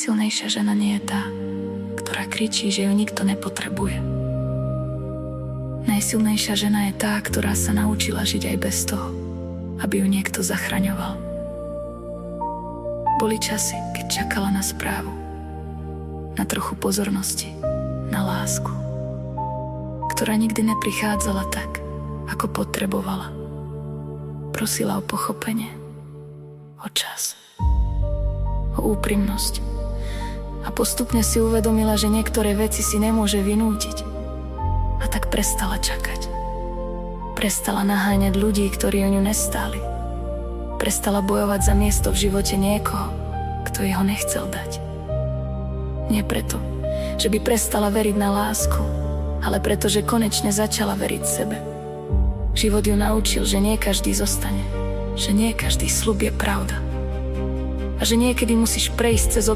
Najsilnejšia žena nie je tá, ktorá kričí, že ju nikto nepotrebuje. Najsilnejšia žena je tá, ktorá sa naučila žiť aj bez toho, aby ju niekto zachraňoval. Boli časy, keď čakala na správu, na trochu pozornosti, na lásku, ktorá nikdy neprichádzala tak, ako potrebovala. Prosila o pochopenie, o čas, o úprimnosť a postupne si uvedomila, že niektoré veci si nemôže vynútiť, a tak prestala čakať. Prestala naháňať ľudí, ktorí o ňu nestáli. Prestala bojovať za miesto v živote niekoho, kto jej ho nechcel dať. Nie preto, že by prestala veriť na lásku, ale preto, že konečne začala veriť sebe. Život ju naučil, že nie každý zostane, že nie každý sľub je pravda a že niekedy musíš prejsť cez